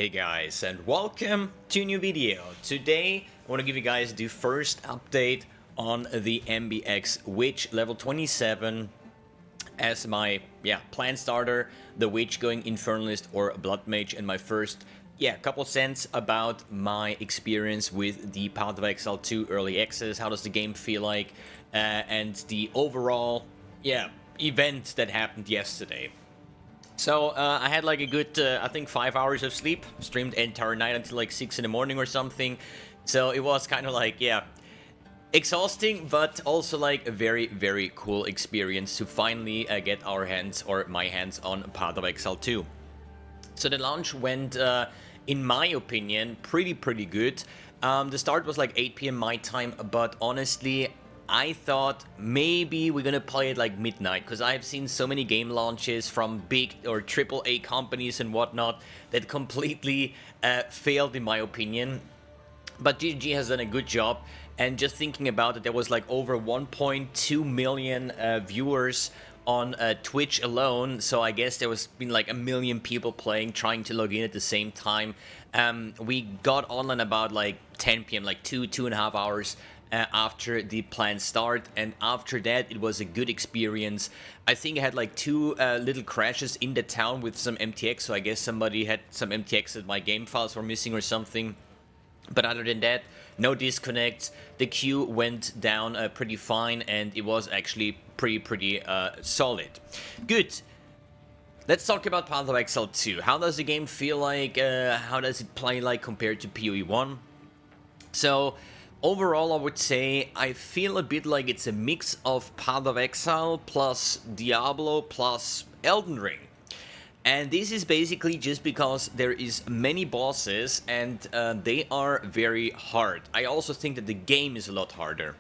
Hey guys, and welcome to a new video. Today I want to give you guys the first update on the mbX Witch level 27 as my plan starter, the Witch going Infernalist or Blood Mage, and my first couple cents about my experience with the Path of Exile 2 Early Access. How does the game feel like, and the overall event that happened yesterday. So I had like a good, I think 5 hours of sleep, streamed the entire night until like 6 in the morning or something. So it was kind of like, exhausting, but also like a very, very cool experience to finally get our hands, or my hands, on Path of Exile 2. So the launch went, in my opinion, pretty good. The start was like 8 p.m. my time, but honestly, I thought maybe we're gonna play it like midnight, because I've seen so many game launches from big or AAA companies and whatnot that completely failed in my opinion. But GG has done a good job, and just thinking about it, there was like over 1.2 million viewers on Twitch alone, so I guess there was been like 1 million people playing, trying to log in at the same time. We got online about like 10 p.m., like 2.5 hours after the planned start, and after that it was a good experience. I think I had like two little crashes in the town with some MTX, so I guess somebody had some MTX that my game files were missing or something. But other than that, no disconnects. The queue went down pretty fine, and it was actually pretty solid. Good. Let's talk about Path of Exile 2. How does the game feel like? How does it play like compared to PoE 1? So overall, I would say I feel a bit like it's a mix of Path of Exile plus Diablo plus Elden Ring. And this is basically just because there is many bosses, and they are very hard. I also think that the game is a lot harder.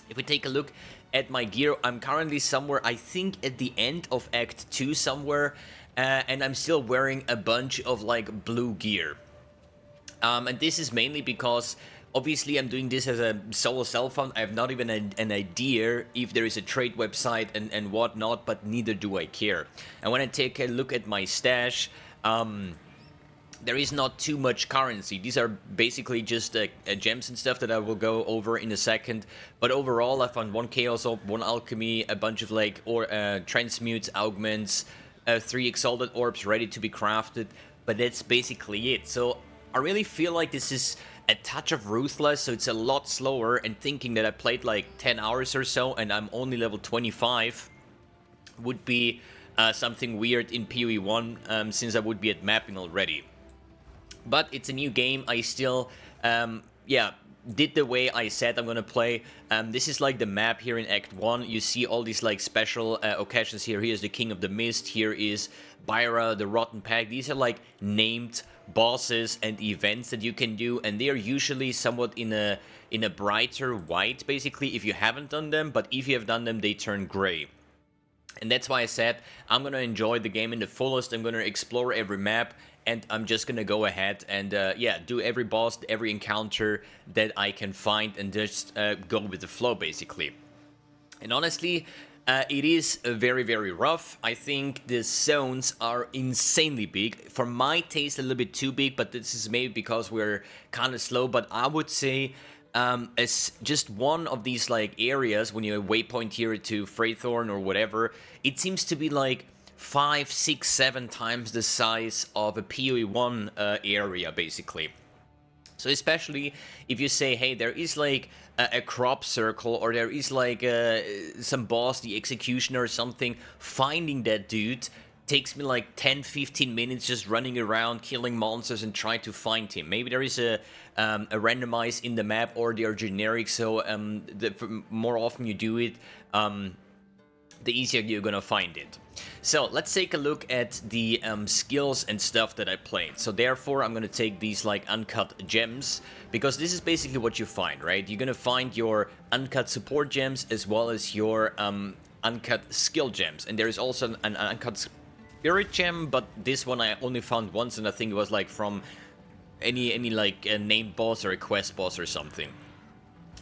If we take a look at my gear, I'm currently somewhere, I think at the end of Act 2 somewhere, and I'm still wearing a bunch of like blue gear. And this is mainly because obviously I'm doing this as a solo self-found. I have not even an idea if there is a trade website and whatnot, but neither do I care. And when I take a look at my stash, there is not too much currency. These are basically just gems and stuff that I will go over in a second. But overall, I found 1 Chaos Orb, 1 Alchemy, a bunch of like transmutes, augments, 3 Exalted Orbs ready to be crafted. But that's basically it. So I really feel like this is a touch of ruthless, so it's a lot slower, and thinking that I played like 10 hours or so and I'm only level 25 would be something weird in PoE 1, since I would be at mapping already. But it's a new game. I still did the way I said I'm gonna play. This is like the map here in Act 1. You see all these like special occasions here. Here's the King of the Mist, here is Byra, the Rotten Pack. These are like named bosses and events that you can do, and they are usually somewhat in a brighter white, basically, if you haven't done them, but if you have done them, they turn gray. And that's why I said I'm gonna enjoy the game in the fullest. I'm gonna explore every map, and I'm just gonna go ahead and do every boss, every encounter that I can find, and just go with the flow, basically. And honestly, it is very rough. I think the zones are insanely big. For my taste, a little bit too big, but this is maybe because we're kind of slow. But I would say as just one of these like areas, when you waypoint here to Freythorn or whatever, it seems to be like 5, 6, 7 times the size of a PoE 1 area, basically. So especially if you say, hey, there is like a crop circle, or there is like some boss, the Executioner or something, finding that dude takes me like 10-15 minutes just running around, killing monsters and trying to find him. Maybe there is a randomize in the map, or they are generic, so the more often you do it, the easier you're gonna find it. So let's take a look at the skills and stuff that I played. So therefore I'm gonna take these like uncut gems, because this is basically what you find, right? You're gonna find your uncut support gems as well as your uncut skill gems, and there is also an uncut spirit gem, but this one I only found once, and I think it was like from any like a named boss or a quest boss or something.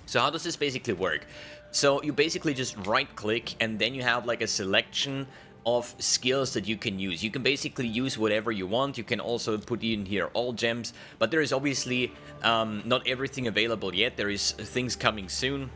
So how does this basically work? So you basically just right click, and then you have like a selection of skills that you can use. You can basically use whatever you want. You can also put in here all gems, but there is obviously not everything available yet. There is things coming soon.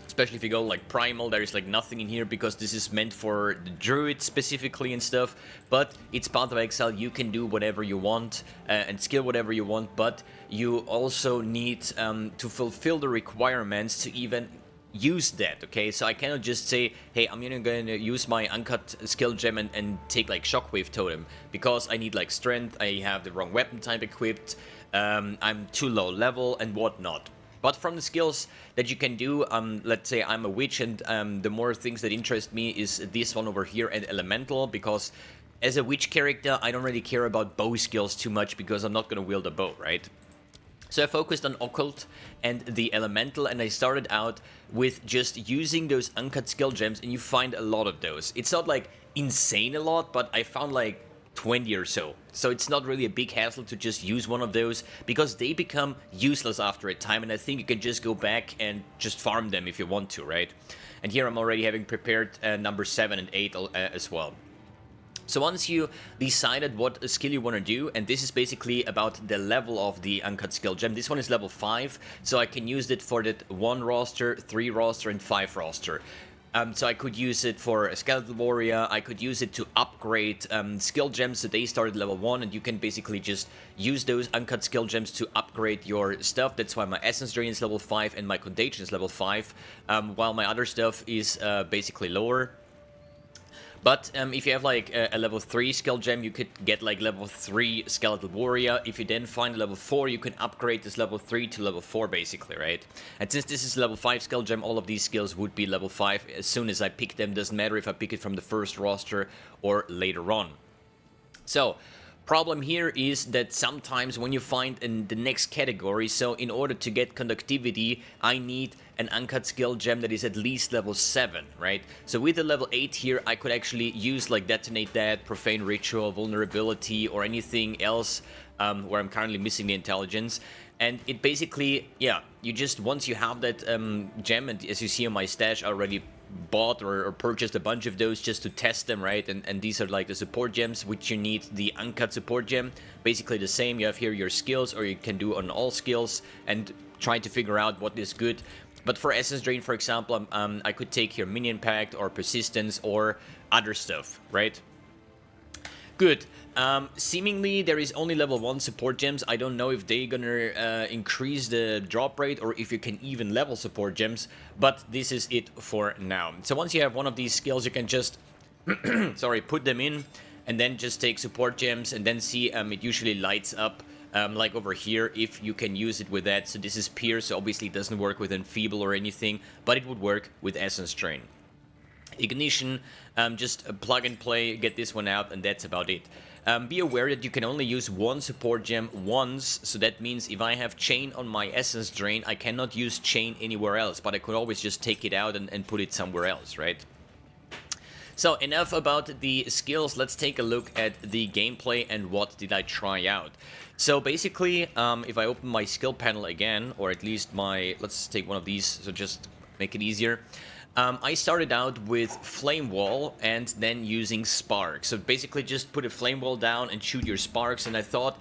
Especially if you go like primal, there is like nothing in here because this is meant for the druid specifically and stuff. But it's Path of Exile, you can do whatever you want and skill whatever you want, but you also need to fulfill the requirements to even use that, okay? So I cannot just say, hey, I'm going to use my uncut skill gem and take like Shockwave Totem, because I need like strength, I have the wrong weapon type equipped, I'm too low level and whatnot. But from the skills that you can do, let's say I'm a witch, and the more things that interest me is this one over here and elemental, because as a witch character, I don't really care about bow skills too much because I'm not going to wield a bow, right? So I focused on occult and the elemental, and I started out with just using those uncut skill gems, and you find a lot of those. It's not like insane a lot, but I found like 20 or so. So it's not really a big hassle to just use one of those, because they become useless after a time, and I think you can just go back and just farm them if you want to, right? And here I'm already having prepared number 7 and 8 as well. So once you decided what skill you want to do, and this is basically about the level of the uncut skill gem. This one is level 5, so I can use it for that 1 roster, 3 roster, and 5 roster. So I could use it for a skeletal warrior, I could use it to upgrade skill gems, so they start at level 1, and you can basically just use those uncut skill gems to upgrade your stuff. That's why my Essence Drain is level 5 and my Contagion is level 5, while my other stuff is basically lower. But if you have like a level 3 skill gem, you could get like level 3 skeletal warrior. If you then find a level 4, you can upgrade this level 3 to level 4 basically, right? And since this is level 5 skill gem, all of these skills would be level 5 as soon as I pick them. Doesn't matter if I pick it from the first roster or later on. So problem here is that sometimes when you find in the next category, so in order to get conductivity, I need an uncut skill gem that is at least level 7, right? So with the level 8 here, I could actually use like Detonate That, Profane Ritual, Vulnerability, or anything else where I'm currently missing the intelligence. And it basically, yeah, you just, once you have that gem, and as you see on my stash, I already bought or purchased a bunch of those just to test them, right? And these are like the support gems, which you need the uncut support gem. Basically the same, you have here your skills, or you can do on all skills and try to figure out what is good. But for Essence Drain, for example, I could take here Minion Pact or Persistence or other stuff, right? Good. Seemingly there is only level 1 support gems. I don't know if they're gonna increase the drop rate or if you can even level support gems, but this is it for now. So once you have one of these skills, you can just sorry, put them in and then just take support gems and then see it usually lights up like over here if you can use it with that. So this is Pierce, so obviously it doesn't work with Enfeeble or anything, but it would work with Essence Drain. Ignition, just plug and play, get this one out, and that's about it. Be aware that you can only use one support gem once, so that means if I have Chain on my Essence Drain, I cannot use Chain anywhere else, but I could always just take it out and put it somewhere else, right? So enough about the skills, let's take a look at the gameplay and what did I try out. So basically, if I open my skill panel again, or at least my, let's take one of these, so just make it easier. I started out with Flame Wall and then using Spark. So basically just put a Flame Wall down and shoot your Sparks, and I thought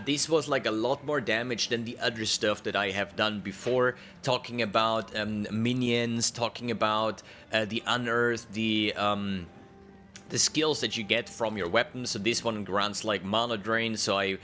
this was like a lot more damage than the other stuff that I have done before, talking about minions, talking about the Unearth, the skills that you get from your weapons. So this one grants like mana drain, so I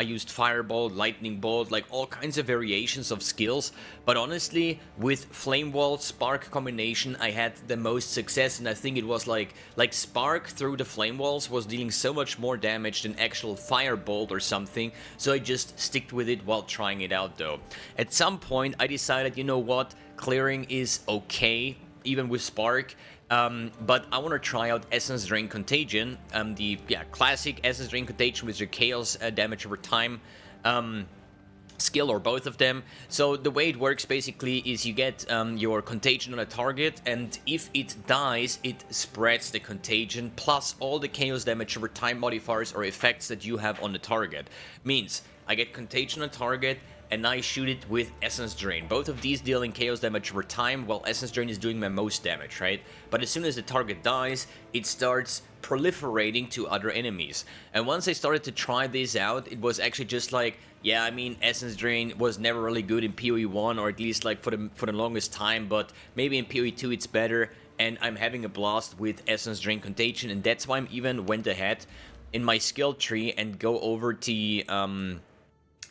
used Fireball, Lightning Bolt, like all kinds of variations of skills. But honestly, with Flame Wall, Spark combination, I had the most success, and I think it was like Spark through the Flame Walls was dealing so much more damage than actual Firebolt or something, so I just sticked with it while trying it out though. At some point I decided, you know what, clearing is okay, even with Spark. But I want to try out Essence Drain Contagion, the classic Essence Drain Contagion with your chaos damage over time skill, or both of them. So the way it works basically is you get your contagion on a target, and if it dies, it spreads the contagion plus all the chaos damage over time modifiers or effects that you have on the target. Means I get contagion on target, and I shoot it with Essence Drain. Both of these dealing chaos damage over time, while Essence Drain is doing my most damage, right? But as soon as the target dies, it starts proliferating to other enemies. And once I started to try this out, it was actually just like, yeah, I mean, Essence Drain was never really good in PoE 1, or at least like for the longest time, but maybe in PoE 2 it's better, and I'm having a blast with Essence Drain Contagion, and that's why I even went ahead in my skill tree and go over to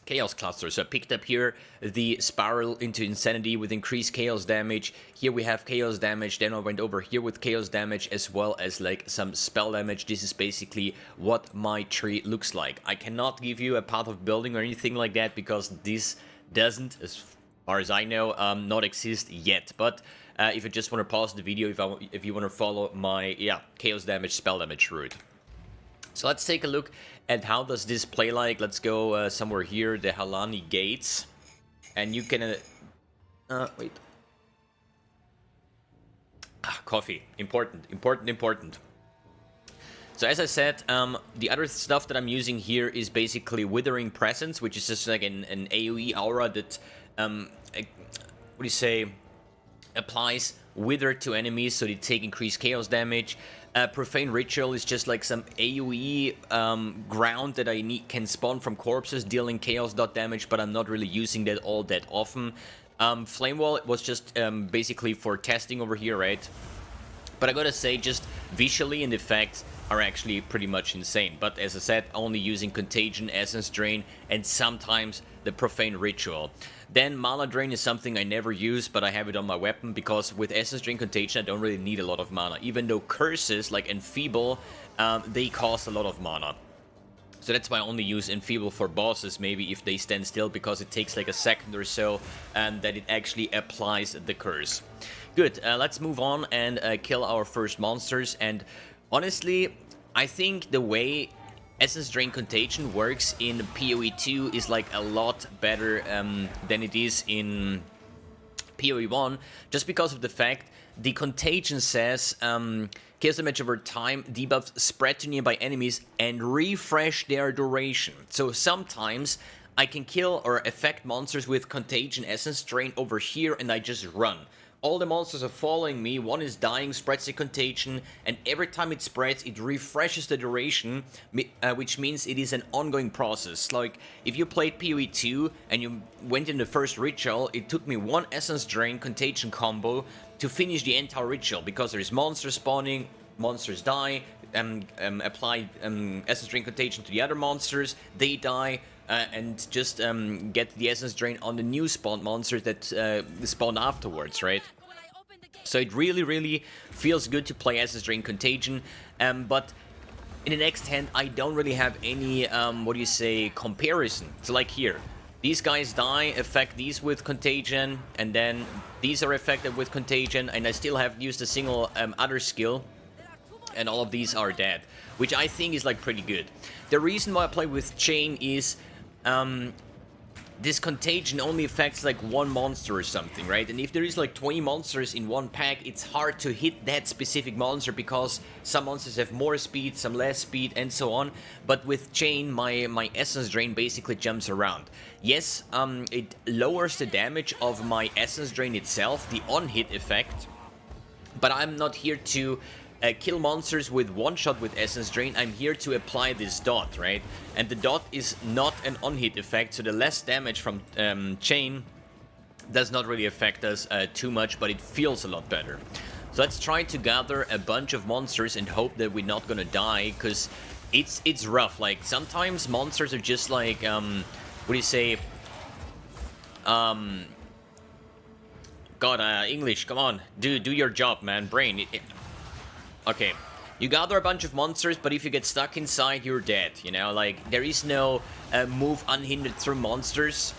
Chaos Cluster. So I picked up here the Spiral into Insanity with increased Chaos damage. Here we have Chaos damage. Then I went over here with Chaos damage as well as like some spell damage. This is basically what my tree looks like. I cannot give you a path of building or anything like that because this doesn't, as far as I know, not exist yet. But if you just want to pause the video, if you want to follow my Chaos damage, spell damage route. So let's take a look at how does this play like. Let's go somewhere here, the Halani Gates. And you can... wait. Coffee. Important. So as I said, the other stuff that I'm using here is basically Withering Presence, which is just like an AoE aura that, applies Wither to enemies so they take increased chaos damage. Profane Ritual is just like some AoE ground that I can spawn from corpses, dealing chaos dot damage, but I'm not really using that all that often. Flame Wall was just basically for testing over here, right? But I gotta say, just visually and the effects are actually pretty much insane. But as I said, only using Contagion, Essence Drain, and sometimes the Profane Ritual. Then Mana Drain is something I never use, but I have it on my weapon, because with Essence Drain Contagion I don't really need a lot of mana. Even though curses like Enfeeble, they cost a lot of mana. So that's why I only use Enfeeble for bosses, maybe if they stand still, because it takes like a second or so that it actually applies the curse. Good, let's move on and kill our first monsters. And honestly, I think the way Essence Drain Contagion works in PoE 2 is like a lot better than it is in PoE 1, just because of the fact the Contagion says chaos damage over time, debuffs spread to nearby enemies and refresh their duration. So sometimes I can kill or affect monsters with Contagion Essence Drain over here and I just run. All the monsters are following me, one is dying, spreads the Contagion, and every time it spreads, it refreshes the duration, which means it is an ongoing process. Like, if you played PoE 2 and you went in the first ritual, it took me one Essence Drain Contagion combo to finish the entire ritual, because there's monsters spawning, monsters die, apply Essence Drain Contagion to the other monsters, they die, and just get the Essence Drain on the new spawned monsters that spawn afterwards, right? So it really feels good to play Essence Drain Contagion, but in the next hand I don't really have any, comparison. So like here, these guys die, affect these with Contagion, and then these are affected with Contagion, and I still have used a single other skill, and all of these are dead, which I think is like pretty good. The reason why I play with Chain is this Contagion only affects like one monster or something, right? And if there is like 20 monsters in one pack, it's hard to hit that specific monster, because some monsters have more speed, some less speed, and so on. But with Chain, my Essence Drain basically jumps around. Yes, it lowers the damage of my Essence Drain itself, the on-hit effect, but I'm not here to kill monsters with one shot with Essence Drain. I'm here to apply this dot, right? And the dot is not an on-hit effect, so the less damage from Chain does not really affect us too much, but it feels a lot better. So let's try to gather a bunch of monsters and hope that we're not gonna die, because it's rough. Like, sometimes monsters are just like, English, come on, do your job, man, brain. Okay, you gather a bunch of monsters, but if you get stuck inside, you're dead, you know? Like, there is no move unhindered through monsters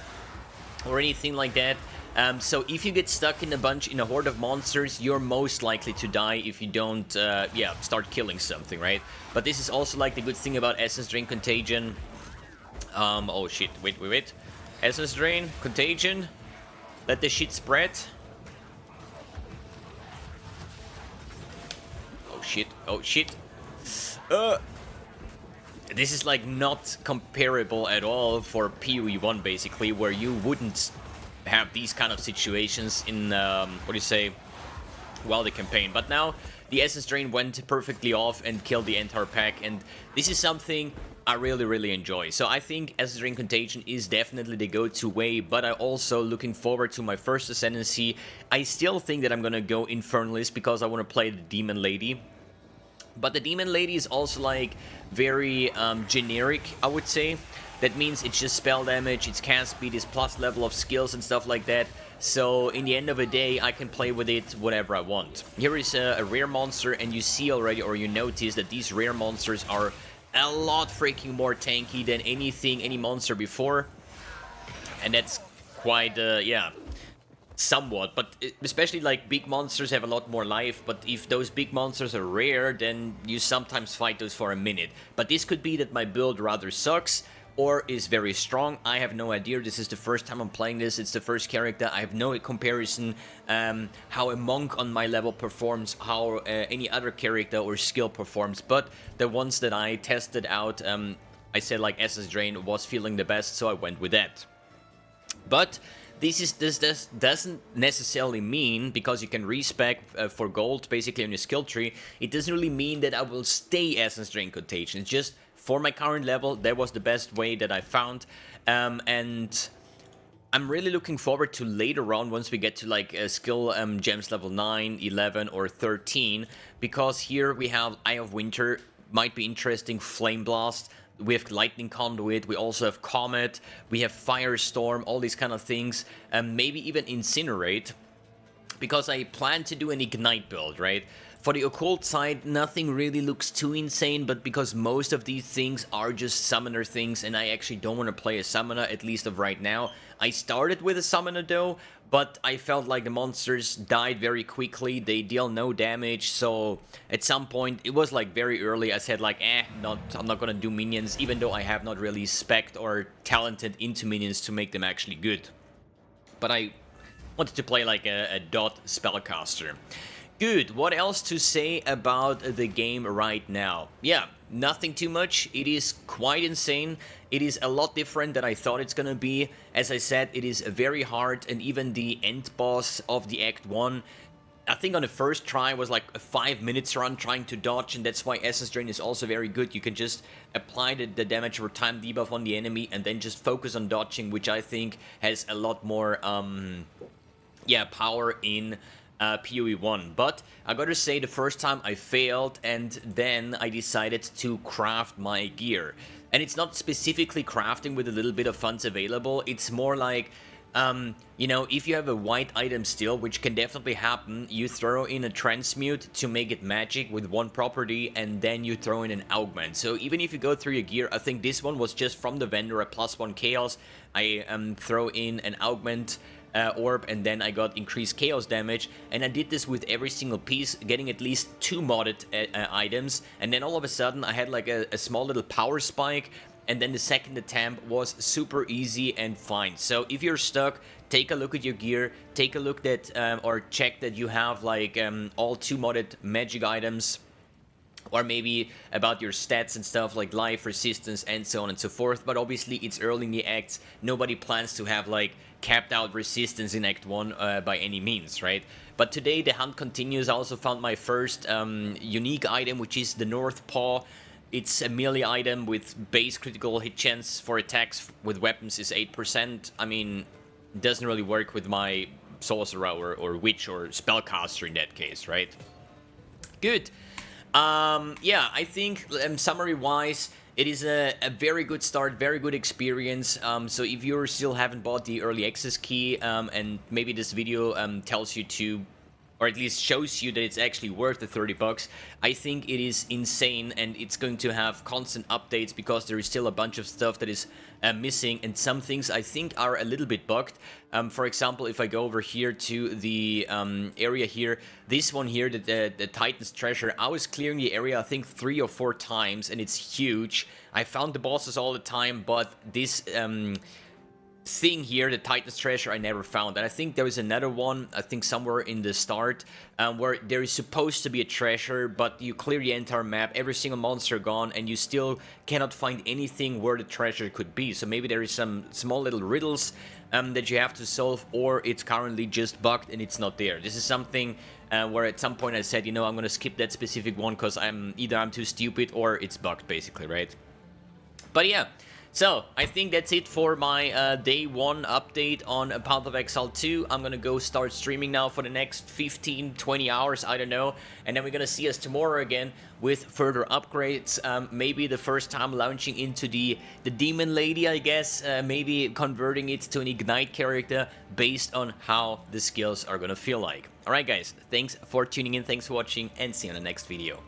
or anything like that. So if you get stuck in a horde of monsters, you're most likely to die if you don't, start killing something, right? But this is also like the good thing about Essence Drain Contagion. Oh shit, wait. Essence Drain, Contagion, let the shit spread. Oh shit. this is like not comparable at all for PoE 1 basically, where you wouldn't have these kind of situations in, what do you say, well, the campaign. But now the Essence Drain went perfectly off and killed the entire pack, and this is something I really enjoy. So I think Essence Drain Contagion is definitely the go-to way, but I also looking forward to my first Ascendancy. I still think that I'm gonna go Infernalist because I want to play the Demon Lady. But the Demon Lady is also like very generic, I would say. That means it's just spell damage, it's cast speed, it's plus level of skills and stuff like that. So in the end of the day, I can play with it whatever I want. Here is a rare monster, and you see already, or you notice that these rare monsters are a lot freaking more tanky than any monster before. And that's quite, yeah, somewhat. But especially like big monsters have a lot more life, but if those big monsters are rare, then you sometimes fight those for a minute. But this could be that my build rather sucks, or is very strong. I have no idea. This is the first time I'm playing this. It's the first character. I have no comparison how a monk on my level performs, how any other character or skill performs. But the ones that I tested out, I said like Essence Drain was feeling the best, so I went with that. But this doesn't necessarily mean, because you can respec for gold basically on your skill tree, it doesn't really mean that I will stay Essence Drain Contagion. It's just for my current level, that was the best way that I found, and I'm really looking forward to later on, once we get to like skill gems level 9, 11 or 13, because here we have Eye of Winter, might be interesting, Flame Blast, we have Lightning Conduit, we also have Comet, we have Firestorm, all these kind of things, maybe even Incinerate, because I plan to do an Ignite build, right? For the occult side, nothing really looks too insane, but because most of these things are just summoner things, and I actually don't want to play a summoner, at least of right now. I started with a summoner though, but I felt like the monsters died very quickly, they deal no damage, so at some point, it was like very early, I said like, I'm not gonna do minions, even though I have not really spec'd or talented into minions to make them actually good. But I wanted to play like a dot spellcaster. Good, what else to say about the game right now? Yeah, nothing too much. It is quite insane. It is a lot different than I thought it's gonna be. As I said, it is very hard, and even the end boss of the Act 1, I think on the first try was like a 5 minutes run trying to dodge, and that's why Essence Drain is also very good. You can just apply the damage over time debuff on the enemy and then just focus on dodging, which I think has a lot more, yeah, power in PoE 1, but I gotta say the first time I failed, and then I decided to craft my gear. And it's not specifically crafting with a little bit of funds available, it's more like, you know, if you have a white item still, which can definitely happen, you throw in a transmute to make it magic with one property, and then you throw in an augment. So even if you go through your gear, I think this one was just from the vendor, a +1 chaos, I throw in an augment orb, and then I got increased chaos damage, and I did this with every single piece, getting at least 2 modded items, and then all of a sudden I had like a small little power spike, and then the second attempt was super easy and fine. So if you're stuck, take a look at your gear, take a look that, or check that you have like all 2 modded magic items, or maybe about your stats and stuff like life, resistance, and so on and so forth. But obviously it's early in the acts, nobody plans to have like capped out resistance in Act 1 by any means, right? But today the hunt continues. I also found my first unique item, which is the North Paw. It's a melee item with base critical hit chance for attacks with weapons is 8%. I mean, it doesn't really work with my sorcerer or witch or spellcaster in that case, right? Good. Yeah, I think summary-wise, it is a very good start, very good experience. So if you still haven't bought the Early Access key, and maybe this video tells you to, or at least shows you that it's actually worth the 30 bucks, I think it is insane, and it's going to have constant updates because there is still a bunch of stuff that is missing, and some things I think are a little bit bugged. For example, if I go over here to the area here, this one here, the Titan's Treasure, I was clearing the area I think 3 or 4 times, and it's huge. I found the bosses all the time, but this thing here, the Titan's treasure, I never found. And I think there is another one, I think somewhere in the start, where there is supposed to be a treasure, but you clear the entire map, every single monster gone, and you still cannot find anything where the treasure could be. So maybe there is some small little riddles that you have to solve, or it's currently just bugged and it's not there. This is something where at some point I said, you know, I'm gonna skip that specific one because I'm too stupid or it's bugged, basically, right? But yeah. So, I think that's it for my day 1 update on Path of Exile 2. I'm gonna go start streaming now for the next 15-20 hours, I don't know. And then we're gonna see us tomorrow again with further upgrades. Maybe the first time launching into the Demon Lady, I guess. Maybe converting it to an Ignite character based on how the skills are gonna feel like. Alright guys, thanks for tuning in, thanks for watching, and see you in the next video.